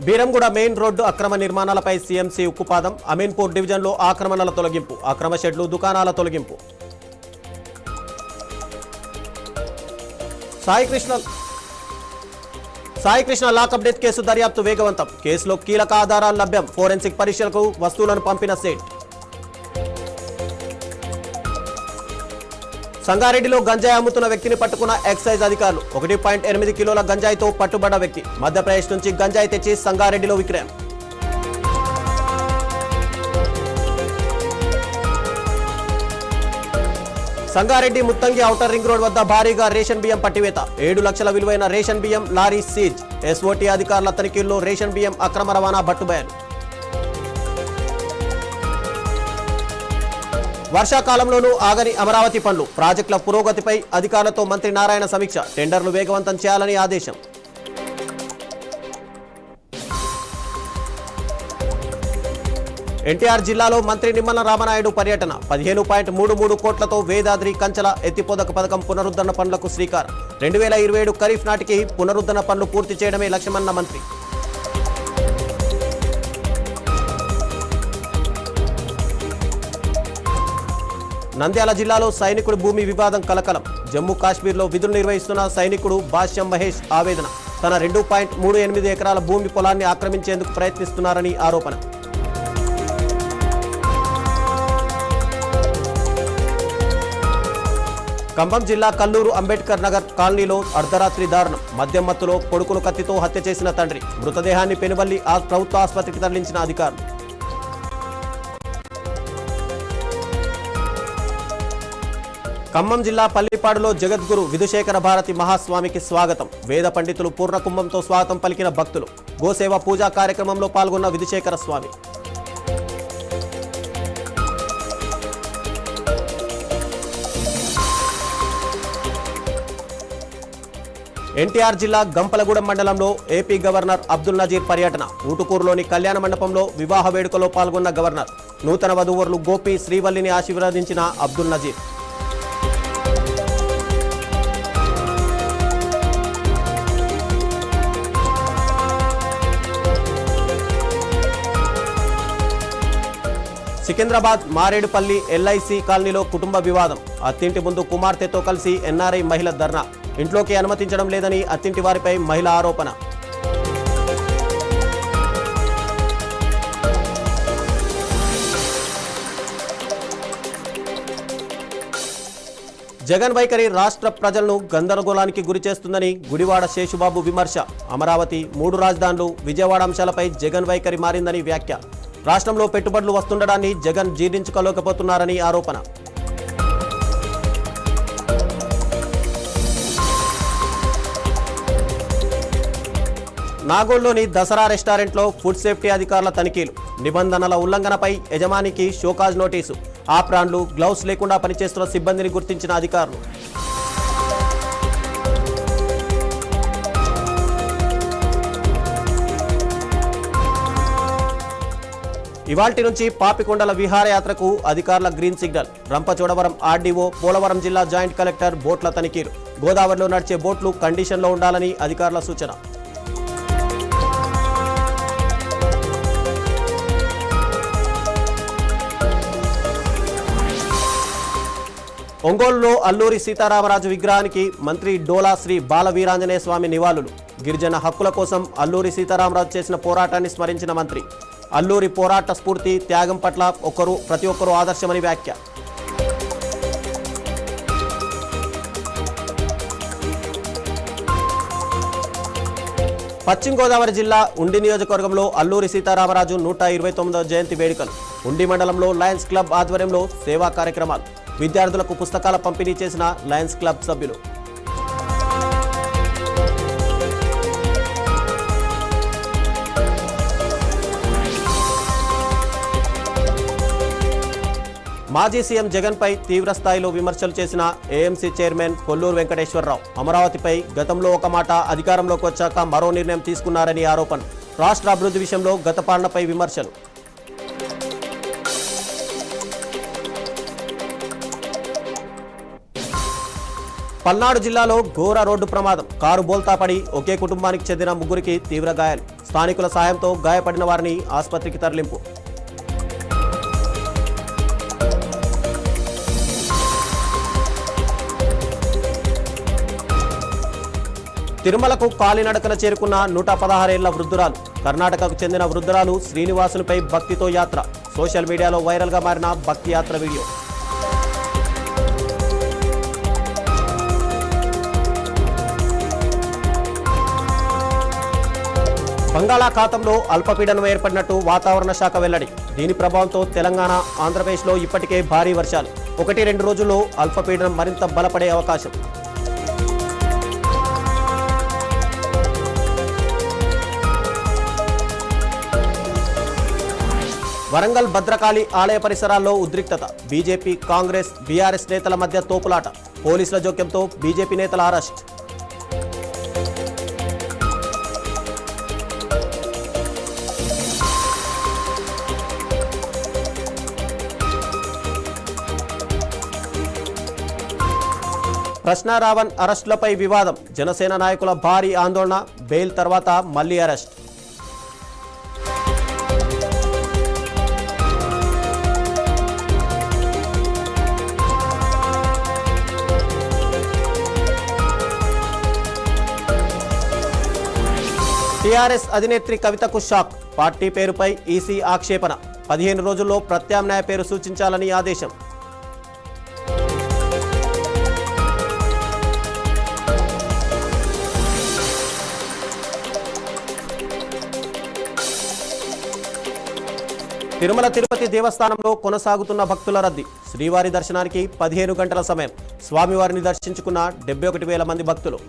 Beeramguda main road అక్రమ నిర్మాణాలపై CMC ఉక్కుపాదం. అమీన్పూర్ డివిజన్లో ఆక్రమణల తొలగింపు, అక్రమ షెడ్లు, దుకాణాల తొలగింపు. సాయికృష్ణ లాకప్ డెత్ కేసు దర్యాప్తు వేగవంతం. కేసులో కీలక ఆధారాలు లభ్యం. ఫోరెన్సిక్ పరీక్షలకు వస్తువులను పంపిన సెట్. సంగారెడ్డిలో గంజాయి అమ్ముతున్న వ్యక్తిని పట్టుకున్న ఎక్సైజ్ అధికారులు. 1.8 కిలోల గంజాయితో పట్టుబడ్డ వ్యక్తి. మధ్యప్రదేశ్ నుంచి గంజాయి తెచ్చి సంగారెడ్డిలో విక్రయం. Sangareddy Muthangi outer ring road వద్ద భారీగా రేషన్ బియ్యం పట్టివేత. 7 లక్షల విలువైన రేషన్ బియ్యం లారీ సీజ్. ఎస్ఓటీ అధికారుల తనిఖీల్లో రేషన్ బియ్యం అక్రమ రవాణా బట్టుబయలు. వర్షాకాలంలోనూ ఆగని అమరావతి పనులు. ప్రాజెక్టుల పురోగతిపై అధికారులతో మంత్రి నారాయణ సమీక్ష. టెండర్లు వేగవంతం చేయాలని ఆదేశం. ఎన్టీఆర్ జిల్లాలో మంత్రి నిమ్మల రామనాయుడు పర్యటన. 15.33 కోట్లతో వేదాద్రి కంచల ఎత్తిపోదక పథకం పునరుద్ధరణ పనులకు శ్రీకారం. 2027 ఖరీఫ్ నాటికి పునరుద్ధరణ పనులు పూర్తి చేయడమే లక్ష్యమన్న మంత్రి. నంద్యాల జిల్లాలో సైనికుడు భూమి వివాదం కలకలం. జమ్మూ కాశ్మీర్లో విధులు నిర్వహిస్తున్న సైనికుడు భాష్యం మహేష్ ఆవేదన. తన 2.38 ఎకరాల భూమి పొలాన్ని ఆక్రమించేందుకు ప్రయత్నిస్తున్నారని ఆరోపణ. ఖమ్మం జిల్లా కల్లూరు అంబేద్కర్ నగర్ కాలనీలో అర్ధరాత్రి దారుణం. మద్యం మత్తులో కొడుకును కత్తితో హత్య చేసిన తండ్రి. మృతదేహాన్ని పెనుబల్లి ప్రభుత్వ ఆసుపత్రికి తరలించిన అధికారులు. ఖమ్మం జిల్లా పల్లిపాడులో జగద్గురు విధుశేఖర భారతి మహాస్వామికి స్వాగతం. వేద పండితులు పూర్ణకుంభంతో స్వాగతం పలికిన భక్తులు. గోసేవ పూజా కార్యక్రమంలో పాల్గొన్న విధుశేఖర స్వామి. ఎన్టీఆర్ జిల్లా గంపలగూడెం మండలంలో ఏపీ గవర్నర్ అబ్దుల్ నజీర్ పర్యటన. ఊటుకూరులోని కళ్యాణ మండపంలో వివాహ వేడుకలో పాల్గొన్న గవర్నర్. నూతన వధూవరులు గోపి శ్రీవల్లిని ఆశీర్వదించిన అబ్దుల్ నజీర్. సికింద్రాబాద్ మారేడుపల్లి ఎల్ఐసి కాలనీలో కుటుంబ వివాదం. అత్తింటి ముందు కుమార్తెతో కలిసి ఎన్ఆర్ఐ మహిళ ధర్నా. ఇంట్లోకి అనుమతించడం లేదని అత్తింటి వారిపై మహిళ ఆరోపణ. జగన్ వైఖరి రాష్ట్ర ప్రజలను గందరగోళానికి గురిచేస్తుందని గుడివాడ శేషుబాబు విమర్శ. అమరావతి, 3 రాజధానులు, విజయవాడ అంశాలపై జగన్ వైఖరి మారిందని వ్యాఖ్య. రాష్ట్రంలో పెట్టుబడులు వస్తుండడాన్ని జగన్ జీర్ణించుకోలేకపోతున్నారని ఆరోపణ. నాగోల్లోని దసరా రెస్టారెంట్లో ఫుడ్ సేఫ్టీ అధికారుల తనిఖీలు. నిబంధనల ఉల్లంఘనపై యజమానికి షోకాజ్ నోటీసు. ఆప్రాన్లు, గ్లౌస్ లేకుండా పనిచేస్తున్న సిబ్బందిని గుర్తించిన అధికారులు. ఇవాల్టి నుంచి పాపికొండల విహారయాత్రకు అధికారుల green signal. Rampachodavaram RDO, Polavaram జిల్లా జాయింట్ కలెక్టర్ బోట్ల తనిఖీలు. గోదావరిలో నడిచే బోట్లు కండిషన్లో ఉండాలని అధికారుల సూచన. ఒంగోలులో అల్లూరి సీతారామరాజు విగ్రహానికి మంత్రి డోలా శ్రీ బాలవీరాంజనేయ స్వామి నివాళులు. గిరిజన హక్కుల కోసం అల్లూరి సీతారామరాజు చేసిన పోరాటాన్ని స్మరించిన మంత్రి. అల్లూరి పోరాట స్ఫూర్తి, త్యాగం పట్ల ప్రతి ఒక్కరూ ఆదర్శమని వ్యాఖ్య. పశ్చిమ గోదావరి జిల్లా ఉండి నియోజకవర్గంలో అల్లూరి సీతారామరాజు 129వ జయంతి వేడుకలు. ఉండి మండలంలో లయన్స్ క్లబ్ ఆధ్వర్యంలో సేవా కార్యక్రమాలు. విద్యార్థులకు పుస్తకాల పంపిణీ చేసిన లయన్స్ క్లబ్ సభ్యులు. మాజీ సీఎం జగన్పై తీవ్రస్థాయిలో విమర్శలు చేసిన ఏఎంసీ చైర్మన్ కొల్లూరు వెంకటేశ్వరరావు. అమరావతిపై గతంలో ఒక మాట, అధికారంలోకి వచ్చాక మరో నిర్ణయం తీసుకున్నారని ఆరోపణ. రాష్ట్ర అభివృద్ధి విషయంలో గత పాలనపై విమర్శలు. పల్నాడు జిల్లాలో ఘోర రోడ్డు ప్రమాదం. కారు బోల్తా పడి ఒకే కుటుంబానికి చెందిన 3కి తీవ్ర గాయాలు. స్థానికుల సాయంతో గాయపడిన వారిని ఆసుపత్రికి తరలింపు. తిరుమలకు కాలినడకన చేరుకున్న 116 ఏళ్ల వృద్ధురాలు. కర్ణాటకకు చెందిన వృద్ధురాలు శ్రీనివాసునిపై భక్తితో యాత్ర. సోషల్ మీడియాలో వైరల్గా మారిన భక్తి యాత్ర వీడియో. బంగాళాఖాతంలో అల్పపీడనం ఏర్పడినట్టు వాతావరణ శాఖ వెల్లడి. దీని ప్రభావంతో తెలంగాణ, ఆంధ్రప్రదేశ్లో ఇప్పటికే భారీ వర్షాలు. 1-2 రోజుల్లో అల్పపీడనం మరింత బలపడే అవకాశం. వరంగల్ భద్రకాళి ఆలయ పరిసరాల్లో ఉద్రిక్తత. బీజేపీ, కాంగ్రెస్, బీఆర్ఎస్ నేతల మధ్య తోపులాట. పోలీసుల జోక్యంతో బీజేపీ నేతల అరెస్ట్. ప్రశ్న రావణ్ అరెస్టులపై వివాదం. జనసేన నాయకుల భారీ ఆందోళన. బెయిల్ తర్వాత మళ్లీ అరెస్ట్. టీఆర్ఎస్ అధినేత్రి కవితకు షాక్. పార్టీ పేరుపై ఈసీ ఆక్షేపణ. 15 రోజుల్లో ప్రత్యామ్నాయ పేరు సూచించాలని ఆదేశం. తిరుమల తిరుపతి దేవస్థానంలో కొనసాగుతున్న భక్తుల రద్దీ. శ్రీవారి దర్శనానికి 15 గంటల సమయం. స్వామివారిని దర్శించుకున్న 71,000 మంది భక్తులు.